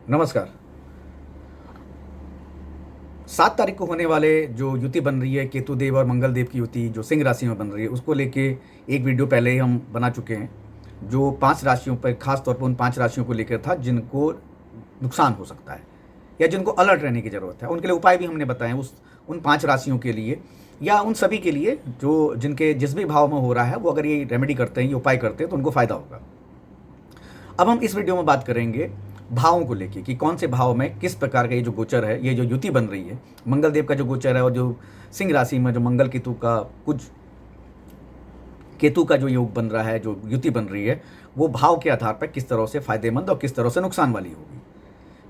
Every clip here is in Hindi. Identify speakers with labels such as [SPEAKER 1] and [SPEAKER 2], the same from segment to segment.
[SPEAKER 1] नमस्कार। 7 तारीख को होने वाले जो युति बन रही है केतु देव और मंगल देव की युति जो सिंह राशि में बन रही है, उसको लेके एक वीडियो पहले ही हम बना चुके हैं, जो 5 राशियों पर, खास तौर पर उन 5 राशियों को लेकर था जिनको नुकसान हो सकता है या जिनको अलर्ट रहने की ज़रूरत है। उनके लिए उपाय भी हमने बताए उन 5 राशियों के लिए या उन सभी के लिए जो जिनके जिस भी भाव में हो रहा है, वो अगर ये रेमेडी करते हैं, ये उपाय करते हैं, तो उनको फ़ायदा होगा। अब हम इस वीडियो में बात करेंगे भावों को लेके कि कौन से भाव में किस प्रकार का ये जो गोचर है, ये जो युति बन रही है, मंगल देव का जो गोचर है और जो सिंह राशि में जो मंगल केतु का जो योग बन रहा है, जो युति बन रही है, वो भाव के आधार पर किस तरह से फायदेमंद और किस तरह से नुकसान वाली होगी।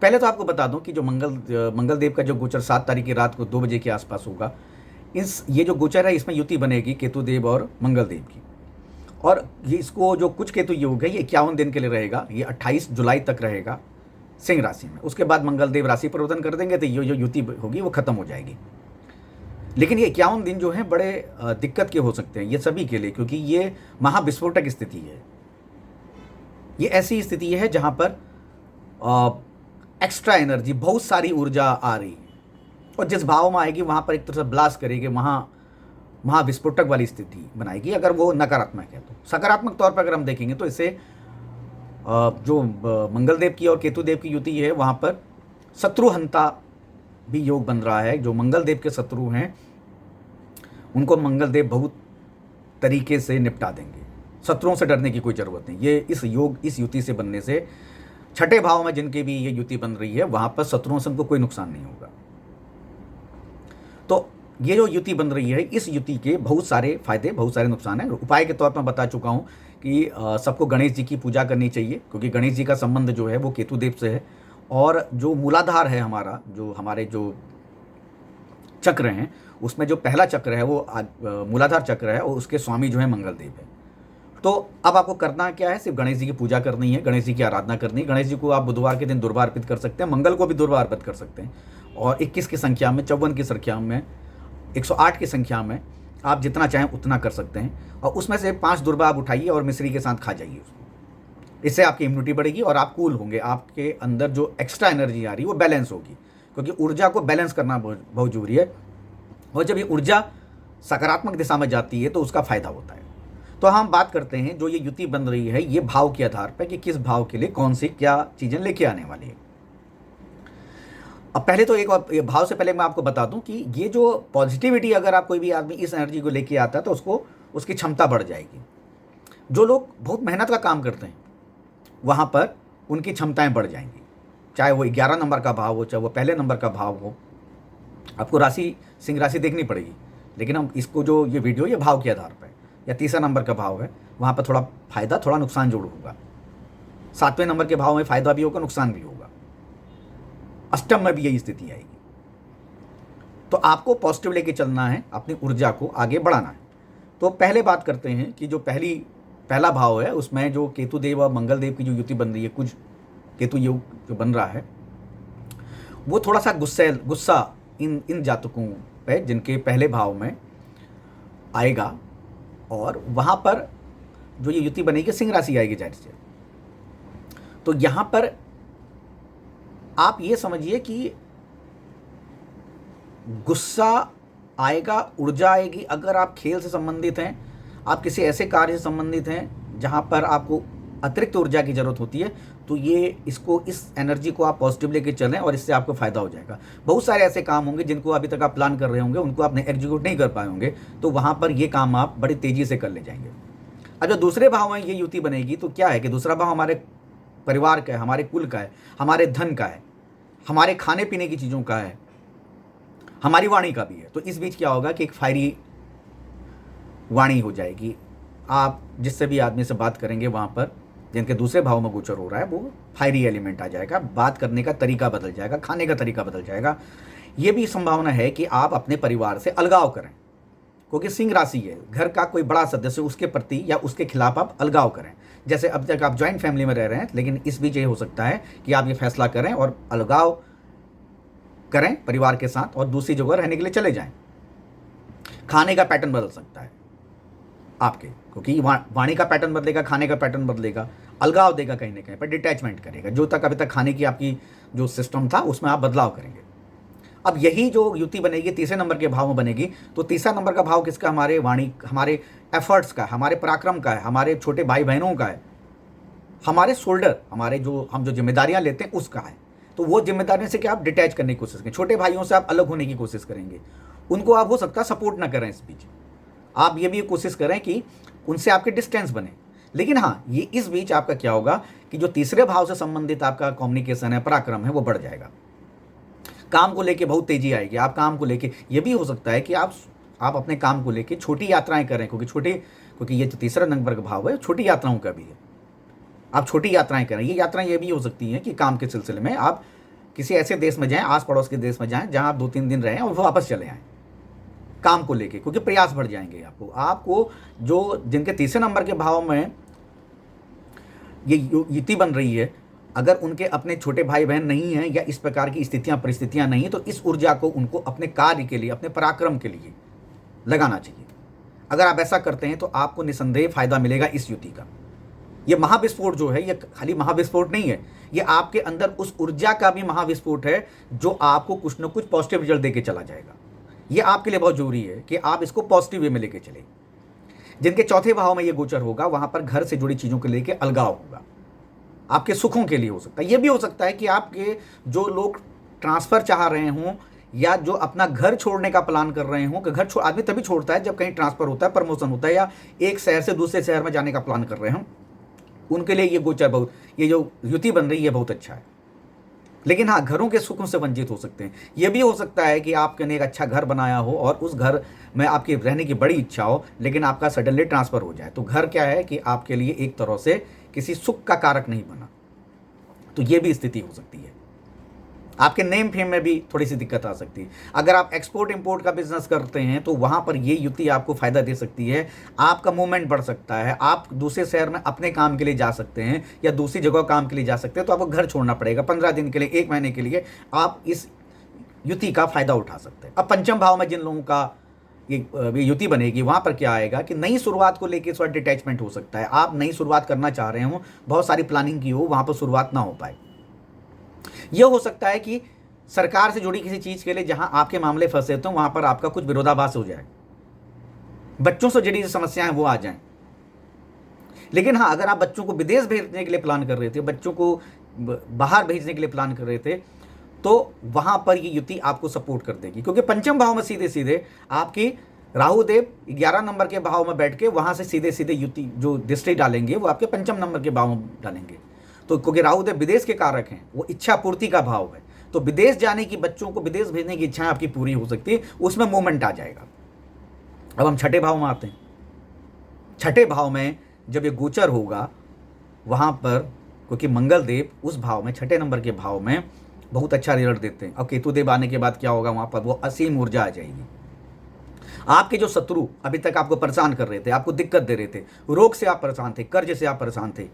[SPEAKER 1] पहले तो आपको बता दूं कि जो मंगल देव का जो गोचर 7 तारीख की रात को 2 बजे के आसपास होगा, ये जो गोचर है, इसमें युति बनेगी केतु देव और मंगल देव की। और ये इसको जो कुछ केतु योग है, ये 51 दिन के लिए रहेगा। ये 28 जुलाई तक रहेगा सिंह राशि में। उसके बाद मंगल देव राशि परिवर्तन कर देंगे, तो ये जो युति होगी वो खत्म हो जाएगी। लेकिन ये 51 दिन जो हैं बड़े दिक्कत के हो सकते हैं ये सभी के लिए, क्योंकि ये महाविस्फोटक स्थिति है। ये ऐसी स्थिति है जहां पर एक्स्ट्रा एनर्जी, बहुत सारी ऊर्जा आ रही है, और जिस भाव में आएगी वहां पर एक तरह से ब्लास्ट करेगी, वहां महाविस्फोटक वाली स्थिति बनाएगी अगर वो नकारात्मक है। तो सकारात्मक तौर पर अगर हम देखेंगे तो इसे जो मंगल देव की और केतु देव की युति है, वहाँ पर शत्रुहंता भी योग बन रहा है। जो मंगल देव के शत्रु हैं उनको मंगल देव बहुत तरीके से निपटा देंगे। शत्रुओं से डरने की कोई ज़रूरत नहीं। ये इस युति से बनने से, छठे भाव में जिनके भी ये युति बन रही है, वहाँ पर शत्रुओं से उनको कोई नुकसान नहीं होगा। तो ये जो युति बन रही है, इस युति के बहुत सारे फायदे, बहुत सारे नुकसान हैं। उपाय के तौर पर बता चुका हूँ कि सबको गणेश जी की पूजा करनी चाहिए, क्योंकि गणेश जी का संबंध जो है वो केतु देव से है। और जो मूलाधार है हमारा, जो हमारे जो चक्र हैं, उसमें जो पहला चक्र है वो मूलाधार चक्र है, और उसके स्वामी जो है मंगल देव है। तो अब आपको करना क्या है, सिर्फ गणेश जी की पूजा करनी है, गणेश जी की आराधना करनी है। गणेश जी को आप बुधवार के दिन दुर्वा अर्पित कर सकते हैं, मंगल को भी दुर्वा अर्पित कर सकते हैं। और 21 की संख्या में, 54 की संख्या में, 108 की संख्या में आप जितना चाहें उतना कर सकते हैं। और उसमें से 5 दुर्वा आप उठाइए और मिश्री के साथ खा जाइए उसको। इससे आपकी इम्यूनिटी बढ़ेगी और आप कूल होंगे। आपके अंदर जो एक्स्ट्रा एनर्जी आ रही है वो बैलेंस होगी, क्योंकि ऊर्जा को बैलेंस करना बहुत जरूरी है। और जब ये ऊर्जा सकारात्मक दिशा में जाती है तो उसका फायदा होता है। तो हम बात करते हैं जो ये युति बन रही है, ये भाव के आधार पर कि किस भाव के लिए कौन सी क्या चीज़ें लेके आने वाली है। अब पहले तो एक और भाव से पहले मैं आपको बता दूं कि ये जो पॉजिटिविटी, अगर आप कोई भी आदमी इस एनर्जी को लेके आता है तो उसको उसकी क्षमता बढ़ जाएगी। जो लोग बहुत मेहनत का काम करते हैं वहाँ पर उनकी क्षमताएं बढ़ जाएंगी, चाहे वो 11 नंबर का भाव हो, चाहे वो पहले नंबर का भाव हो। आपको राशि, सिंह राशि देखनी पड़ेगी, लेकिन हम इसको जो ये वीडियो ये भाव के आधार पर, या तीसरा नंबर का भाव है वहाँ पर थोड़ा फायदा, थोड़ा नुकसान जरूर होगा। 7वें नंबर के भाव में फायदा भी होगा, नुकसान भी होगा। अष्टम में भी यही स्थिति आएगी। तो आपको पॉजिटिव लेके चलना है, अपनी ऊर्जा को आगे बढ़ाना है। तो पहले बात करते हैं कि जो पहला भाव है उसमें जो केतु देव और मंगल देव की जो युति बन रही है, कुछ केतु योग जो बन रहा है, वो थोड़ा सा गुस्सा इन जातकों पे जिनके पहले भाव में आएगा। और वहाँ पर जो ये युति बनेगी, सिंह राशि आएगी जाहिर से। तो यहाँ पर आप ये समझिए कि गुस्सा आएगा, ऊर्जा आएगी। अगर आप खेल से संबंधित हैं, आप किसी ऐसे कार्य से संबंधित हैं जहां पर आपको अतिरिक्त ऊर्जा की ज़रूरत होती है, तो इस एनर्जी को आप पॉजिटिव लेके चलें और इससे आपको फ़ायदा हो जाएगा। बहुत सारे ऐसे काम होंगे जिनको अभी तक आप प्लान कर रहे होंगे, उनको आपने एग्जीक्यूट नहीं कर पाए होंगे, तो वहाँ पर ये काम आप बड़ी तेज़ी से कर ले जाएंगे। अब जो दूसरे भाव में ये युति बनेगी, तो क्या है कि दूसरा भाव हमारे परिवार का है, हमारे कुल का है, हमारे धन का है, हमारे खाने पीने की चीज़ों का है, हमारी वाणी का भी है। तो इस बीच क्या होगा कि एक फायरी वाणी हो जाएगी। आप जिससे भी आदमी से बात करेंगे वहाँ पर, जिनके दूसरे भाव में गोचर हो रहा है, वो फायरी एलिमेंट आ जाएगा। बात करने का तरीका बदल जाएगा, खाने का तरीका बदल जाएगा। ये भी संभावना है कि आप अपने परिवार से अलगाव करें, क्योंकि सिंह राशि है, घर का कोई बड़ा सदस्य, उसके प्रति या उसके खिलाफ आप अलगाव करें। जैसे अब तक आप जॉइंट फैमिली में रह रहे हैं, लेकिन इस बीच ये हो सकता है कि आप ये फैसला करें और अलगाव करें परिवार के साथ और दूसरी जगह रहने के लिए चले जाएं। खाने का पैटर्न बदल सकता है आपके, क्योंकि वाणी का पैटर्न बदलेगा, खाने का पैटर्न बदलेगा। अलगाव देगा कहीं ना कहीं पर, डिटैचमेंट करेगा। जो तक अभी तक खाने की आपकी जो सिस्टम था उसमें आप बदलाव करेंगे। अब यही जो युति बनेगी तीसरे नंबर के भाव में बनेगी, तो तीसरा नंबर का भाव किसका? हमारे वाणी, हमारे एफर्ट्स का, हमारे पराक्रम का है, हमारे छोटे भाई बहनों का है, हमारे शोल्डर, हमारे जो हम जो जिम्मेदारियां लेते हैं उसका है। तो वो जिम्मेदारियों से क्या आप डिटैच करने की कोशिश करें, छोटे भाइयों से आप अलग होने की कोशिश करेंगे, उनको आप हो सकता है सपोर्ट ना करें इस बीच, आप ये भी कोशिश करें कि उनसे आपके डिस्टेंस बने। लेकिन हाँ, ये इस बीच आपका क्या होगा कि जो तीसरे भाव से संबंधित आपका कम्युनिकेशन है, पराक्रम है, वो बढ़ जाएगा। काम को लेके बहुत तेजी आएगी। आप काम को लेके, ये भी हो सकता है कि आप अपने काम को लेके छोटी यात्राएं करें, क्योंकि ये जो तीसरा नंबर का भाव है छोटी यात्राओं का भी है। आप छोटी यात्राएं करें। ये यात्राएं ये भी हो सकती हैं कि काम के सिलसिले में आप किसी ऐसे देश में जाएं, आस पड़ोस के देश में जाएं जहां आप 2-3 दिन रहें और वापस चले आएँ काम को लेके, क्योंकि प्रयास बढ़ जाएंगे। आपको जो जिनके तीसरे नंबर के भाव में ये युति बन रही है, अगर उनके अपने छोटे भाई बहन नहीं हैं या इस प्रकार की परिस्थितियां नहीं है, तो इस ऊर्जा को उनको अपने कार्य के लिए, अपने पराक्रम के लिए लगाना चाहिए। अगर आप ऐसा करते हैं तो आपको निसंदेह फायदा मिलेगा इस युति का। ये महाविस्फोट जो है, ये खाली महाविस्फोट नहीं है, ये आपके अंदर उस ऊर्जा का भी महाविस्फोट है जो आपको कुछ ना कुछ पॉजिटिव रिजल्ट देके चला जाएगा। ये आपके लिए बहुत जरूरी है कि आप इसको पॉजिटिव वे में लेके चले। जिनके चौथे भाव में ये गोचर होगा, वहां पर घर से जुड़ी चीजों को लेकर अलगाव होगा, आपके सुखों के लिए हो सकता है। ये भी हो सकता है कि आपके जो लोग ट्रांसफर चाह रहे हों या जो अपना घर छोड़ने का प्लान कर रहे हों, कि आदमी तभी छोड़ता है जब कहीं ट्रांसफर होता है, प्रमोशन होता है, या एक शहर से दूसरे शहर में जाने का प्लान कर रहे हों, उनके लिए ये गोचर ये जो युति बन रही है बहुत अच्छा है। लेकिन हाँ, घरों के सुखों से वंचित हो सकते हैं। यह भी हो सकता है कि आपने एक अच्छा घर बनाया हो और उस घर में आपकी रहने की बड़ी इच्छा हो, लेकिन आपका सडनली ट्रांसफर हो जाए। तो घर क्या है कि आपके लिए एक तरह से किसी सुख का कारक नहीं बना, तो ये भी स्थिति हो सकती है। आपके नेम फेम में भी थोड़ी सी दिक्कत आ सकती है। अगर आप एक्सपोर्ट इंपोर्ट का बिजनेस करते हैं तो वहां पर ये युति आपको फायदा दे सकती है। आपका मूवमेंट बढ़ सकता है, आप दूसरे शहर में अपने काम के लिए जा सकते हैं या दूसरी जगह काम के लिए जा सकते हैं, तो आपको घर छोड़ना पड़ेगा 15 दिन के लिए, 1 महीने के लिए। आप इस युति का फायदा उठा सकते हैं। अब पंचम भाव में जिन लोगों का ये युति बनेगी, वहां पर क्या आएगा कि नई शुरुआत को लेकर थोड़ा डिटैचमेंट हो सकता है। आप नई शुरुआत करना चाह रहे हो, बहुत सारी प्लानिंग की हो, वहां पर शुरुआत ना हो पाए। यह हो सकता है कि सरकार से जुड़ी किसी चीज के लिए जहां आपके मामले फंसे तो वहां पर आपका कुछ विरोधाभास हो जाए, बच्चों से जुड़ी समस्याएं वो आ जाएं। लेकिन हाँ, अगर आप बच्चों को विदेश भेजने के लिए प्लान कर रहे थे, बच्चों को बाहर भेजने के लिए प्लान कर रहे थे, तो वहां पर ये युति आपको सपोर्ट कर देगी, क्योंकि पंचम भाव में सीधे सीधे आपकी राहु देव 11 नंबर के भाव में बैठ के वहां से सीधे सीधे युति जो दृष्टि डालेंगे वो आपके पंचम नंबर के भाव में डालेंगे। तो क्योंकि राहु देव विदेश के कारक हैं, वो इच्छा पूर्ति का भाव है, तो विदेश जाने की, बच्चों को विदेश भेजने की इच्छाएं आपकी पूरी हो सकती है, उसमें मूवमेंट आ जाएगा। अब हम छठे भाव में आते हैं। छठे भाव में जब ये गोचर होगा, वहां पर क्योंकि मंगल देव उस भाव में, छठे नंबर के भाव में बहुत अच्छा रिजल्ट देते हैं। अब केतु देव आने के बाद क्या होगा, वहां पर वो असीम ऊर्जा आ जाएगी। आपके जो शत्रु अभी तक आपको परेशान कर रहे थे, आपको दिक्कत दे रहे थे, रोग से आप परेशान थे, कर्ज से आप परेशान थे,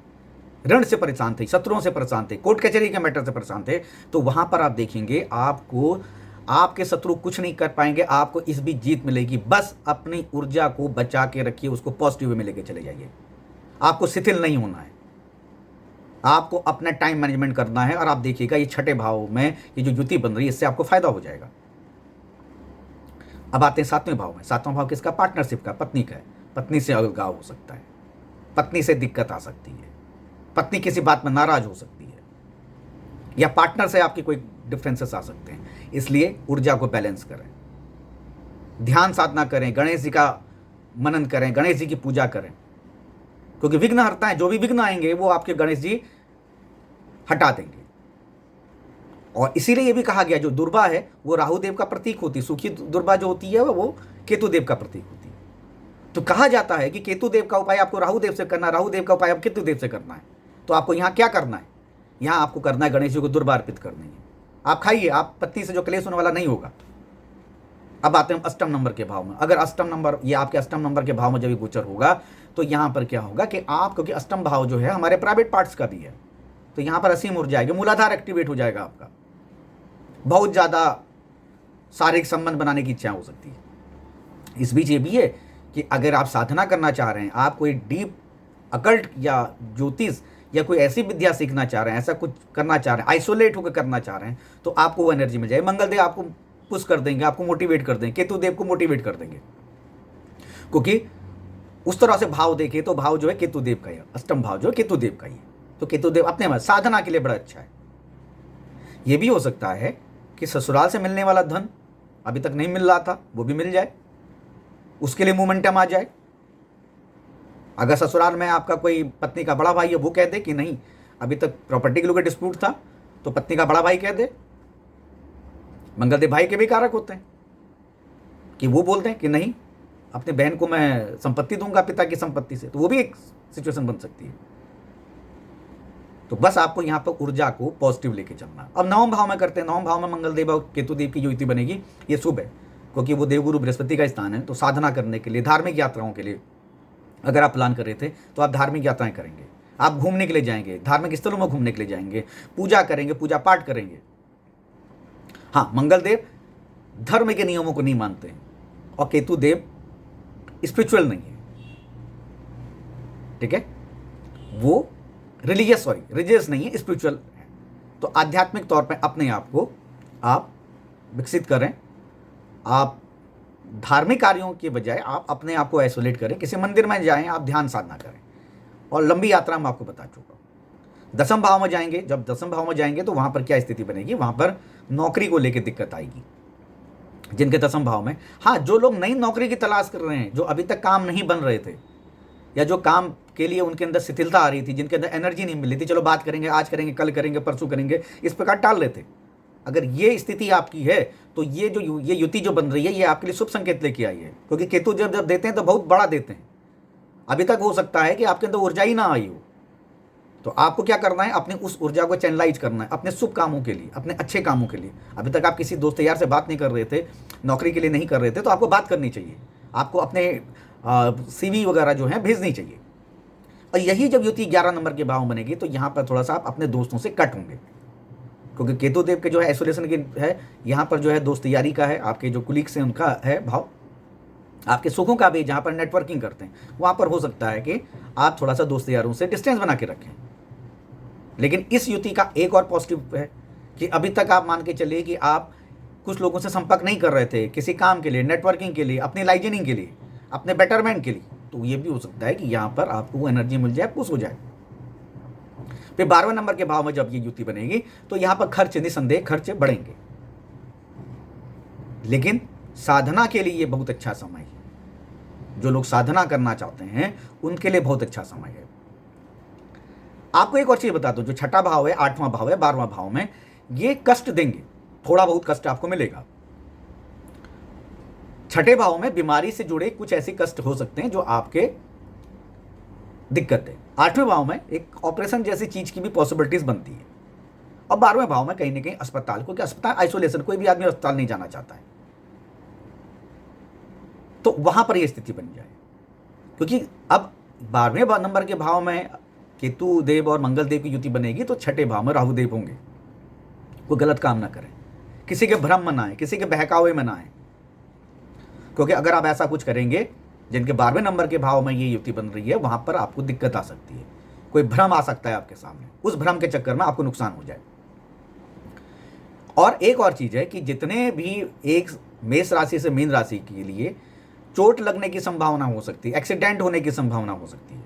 [SPEAKER 1] ऋण से परेशान थे, शत्रुओं से परेशान थे, कोर्ट कचहरी के मैटर से परेशान थे, तो वहां पर आप देखेंगे आपको आपके शत्रु कुछ नहीं कर पाएंगे। आपको इस बीच जीत मिलेगी। बस अपनी ऊर्जा को बचा के रखिए, उसको पॉजिटिव वे में लेके चले जाइए। आपको शिथिल नहीं होना है, आपको अपना टाइम मैनेजमेंट करना है। और आप देखिएगा ये छठे भाव में ये जो युति बन रही है, इससे आपको फायदा हो जाएगा। अब आते हैं सातवें भाव में। सातवां भाव किसका? पार्टनरशिप का, पत्नी का है। पत्नी से अलगाव हो सकता है, पत्नी से दिक्कत आ सकती है, पत्नी किसी बात में नाराज हो सकती है, या पार्टनर से आपके कोई डिफरेंसेस आ सकते हैं। इसलिए ऊर्जा को बैलेंस करें, ध्यान साधना करें, गणेश जी का मनन करें, गणेश जी की पूजा करें, क्योंकि विघ्न हरता है। जो भी विघ्न आएंगे वो आपके गणेश जी हटा देंगे। और इसीलिए ये भी कहा गया जो दुर्बा है वो राहु देव का प्रतीक होती है, सुखी दुर्बा जो होती है वो केतु देव का प्रतीक होती है। तो कहा जाता है कि केतु देव का उपाय आपको राहु देव से करना, राहु देव का उपाय आपको केतु देव से करना है। तो आपको यहाँ क्या करना है? यहाँ आपको करना है गणेश जी को दुर्बा अर्पित करनी है। आप खाइए, आप पत्नी से जो क्लेश होने वाला नहीं होगा। अब आते हैं अष्टम नंबर के भाव में। अगर अष्टम नंबर, ये आपके अष्टम नंबर के भाव में जब ये गोचर होगा, तो यहाँ पर क्या होगा कि आप, क्योंकि अष्टम भाव जो है हमारे प्राइवेट पार्ट्स का भी है, तो यहाँ पर असीम ऊर्जा आएगी, मूलाधार एक्टिवेट हो जाएगा आपका। बहुत ज़्यादा शारीरिक संबंध बनाने की इच्छा हो सकती है। इस बीच ये भी है कि अगर आप साधना करना चाह रहे हैं, आप कोई डीप अकल्ट या ज्योतिष या कोई ऐसी विद्या सीखना चाह रहे हैं, ऐसा कुछ करना चाह रहे हैं, आइसोलेट होकर करना चाह रहे हैं, तो आपको वो एनर्जी मिल जाएगी। मंगल देव आपको पुश कर देंगे, आपको मोटिवेट कर देंगे, केतु देव को मोटिवेट कर देंगे, क्योंकि उस तरह से भाव देखिए तो भाव जो है केतु देव का ही है, अष्टम भाव जो है केतु देव का ही है। तो केतु देव अपने में साधना के लिए बड़ा अच्छा है। ये भी हो सकता है कि ससुराल से मिलने वाला धन अभी तक नहीं मिल रहा था, वो भी मिल जाए, उसके लिए मोमेंटम आ जाए। अगर ससुराल में आपका कोई पत्नी का बड़ा भाई है, वो कह दे कि नहीं अभी तक प्रॉपर्टी के लेकर डिस्प्यूट था, तो पत्नी का बड़ा भाई कह दे। मंगलदेव भाई के भी कारक होते हैं कि वो बोलते हैं कि नहीं अपने बहन को मैं संपत्ति दूंगा पिता की संपत्ति से, तो वो भी एक सिचुएशन बन सकती है। तो बस आपको यहाँ पर ऊर्जा को पॉजिटिव लेके चलना। अब नवम भाव में करते हैं। नवम भाव में मंगलदेव और केतु देव की जो युति बनेगी ये शुभ है, क्योंकि वो देवगुरु बृहस्पति का स्थान है। तो साधना करने के लिए, धार्मिक यात्राओं के लिए अगर आप प्लान कर रहे थे तो आप धार्मिक यात्राएं करेंगे, आप घूमने के लिए जाएंगे, धार्मिक स्थलों में घूमने के लिए जाएंगे, पूजा करेंगे, पूजा पाठ करेंगे। हाँ, मंगलदेव धर्म के नियमों को नहीं मानते हैं और केतु देव स्पिरिचुअल नहीं है, ठीक है, वो रिलीजियस नहीं है, स्पिरिचुअल है। तो आध्यात्मिक तौर पे अपने आप को आप विकसित करें। आप धार्मिक कार्यों के बजाय आप अपने आप को आइसोलेट करें, किसी मंदिर में जाएं, आप ध्यान साधना करें। और लंबी यात्रा में आपको बता चुका हूं। दसम भाव में जाएंगे, जब दसम भाव में जाएंगे तो वहां पर क्या स्थिति बनेगी, वहां पर नौकरी को लेकर दिक्कत आएगी जिनके दसम भाव में। हाँ, जो लोग नई नौकरी की तलाश कर रहे हैं, जो अभी तक काम नहीं बन रहे थे या जो काम के लिए उनके अंदर शिथिलता आ रही थी, जिनके अंदर एनर्जी नहीं मिल रही थी, चलो बात करेंगे, आज करेंगे, कल करेंगे, परसों करेंगे, इस प्रकार टाल रहे थे, अगर ये स्थिति आपकी है तो ये युति जो बन रही है ये आपके लिए शुभ संकेत लेके आई है। क्योंकि केतु जब देते हैं तो बहुत बड़ा देते हैं। अभी तक हो सकता है कि आपके अंदर ऊर्जा ही ना आई हो, तो आपको क्या करना है, अपनी उस ऊर्जा को चैनलाइज करना है अपने शुभ कामों के लिए, अपने अच्छे कामों के लिए। अभी तक आप किसी दोस्त यार से बात नहीं कर रहे थे, नौकरी के लिए नहीं कर रहे थे, तो आपको बात करनी चाहिए, आपको अपने CV वगैरह जो है भेजनी चाहिए। और यही जब युति 11 नंबर के भाव बनेगी तो यहाँ पर थोड़ा सा आप अपने दोस्तों से कट होंगे, क्योंकि केतु देव के जो है आइसोलेशन की है, यहाँ पर जो है दोस्त यारी का है, आपके जो कुलीग्स हैं उनका है भाव, आपके सुखों का भी, जहाँ पर नेटवर्किंग करते हैं वहाँ पर हो सकता है कि आप थोड़ा सा दोस्त यारों से डिस्टेंस बना के रखें। लेकिन इस युति का एक और पॉजिटिव है कि अभी तक आप मान के चलिए कि आप कुछ लोगों से संपर्क नहीं कर रहे थे किसी काम के लिए, नेटवर्किंग के लिए, अपनी लाइजनिंग के लिए, अपने बेटरमेंट के लिए, तो ये भी हो सकता है कि यहाँ पर आपको वो एनर्जी मिल जाए, पुश हो जाए। फिर 12वें नंबर के भाव में जब ये युति बनेगी तो यहाँ पर खर्च, निसंदेह खर्च बढ़ेंगे, लेकिन साधना के लिए ये बहुत अच्छा समय है। जो लोग साधना करना चाहते हैं उनके लिए बहुत अच्छा समय है। आपको एक और चीज बता दूं, जो छठा भाव है, 8वां भाव है, 12वां भाव में ये कष्ट देंगे, थोड़ा बहुत कष्ट आपको मिलेगा। छठे भाव में बीमारी से जुड़े कुछ ऐसे कष्ट हो सकते हैं जो आपके दिक्कत है। 8वें भाव में एक ऑपरेशन जैसी चीज की भी पॉसिबिलिटीज बनती है। और 12वें भाव में कहीं ना कहीं अस्पताल, क्योंकि अस्पताल आइसोलेशन, कोई भी आदमी अस्पताल नहीं जाना चाहता है, तो वहां पर यह स्थिति बन जाए। क्योंकि अब 12वें नंबर के भाव में केतु देव और मंगल देव की युति बनेगी तो छठे भाव में राहु देव होंगे। कोई गलत काम ना करें, किसी के भ्रम में ना आए, किसी के बहकावे में ना आए, क्योंकि अगर आप ऐसा कुछ करेंगे, जिनके 12वें नंबर के भाव में ये युति बन रही है, वहां पर आपको दिक्कत आ सकती है, कोई भ्रम आ सकता है आपके सामने, उस भ्रम के चक्कर में आपको नुकसान हो जाए। और एक और चीज है कि जितने भी एक मेष राशि से मीन राशि के लिए चोट लगने की संभावना हो सकती है, एक्सीडेंट होने की संभावना हो सकती है,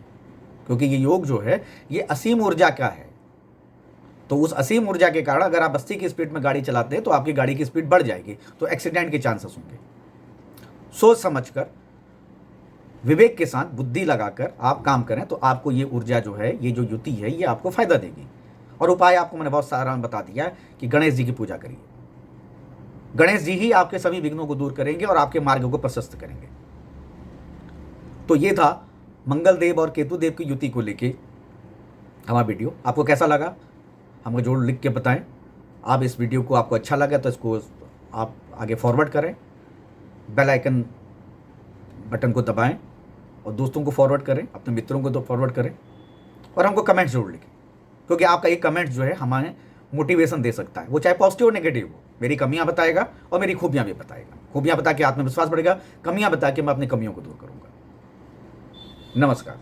[SPEAKER 1] क्योंकि ये योग जो है ये असीम ऊर्जा का है। तो उस असीम ऊर्जा के कारण अगर आप 80 की स्पीड में गाड़ी चलाते हैं तो आपकी गाड़ी की स्पीड बढ़ जाएगी, तो एक्सीडेंट के चांसेस होंगे। सोच समझकर, विवेक के साथ, बुद्धि लगाकर आप काम करें तो आपको ये ऊर्जा जो है, ये जो युति है, ये आपको फायदा देगी। और उपाय आपको मैंने बहुत सारा बता दिया है कि गणेश जी की पूजा करिए। गणेश जी ही आपके सभी विघ्नों को दूर करेंगे और आपके मार्ग को प्रशस्त करेंगे। तो ये था मंगल देव और केतु देव की युति को लेके हमारा वीडियो। आपको कैसा लगा हमको जरूर लिख के बताएं। आप इस वीडियो को, आपको अच्छा लगा तो इसको आप आगे फॉरवर्ड करें, बेल आइकन बटन को दबाएं और दोस्तों को फॉरवर्ड करें, अपने मित्रों को तो फॉरवर्ड करें, और हमको कमेंट जरूर लिखें, क्योंकि आपका एक कमेंट जो है हमें मोटिवेशन दे सकता है, वो चाहे पॉजिटिव और नेगेटिव हो। मेरी कमियां बताएगा और मेरी खूबियां भी बताएगा। खूबियां बता के आत्मविश्वास बढ़ेगा, कमियां बता के मैं अपनी कमियों को दूर करूंगा। नमस्कार।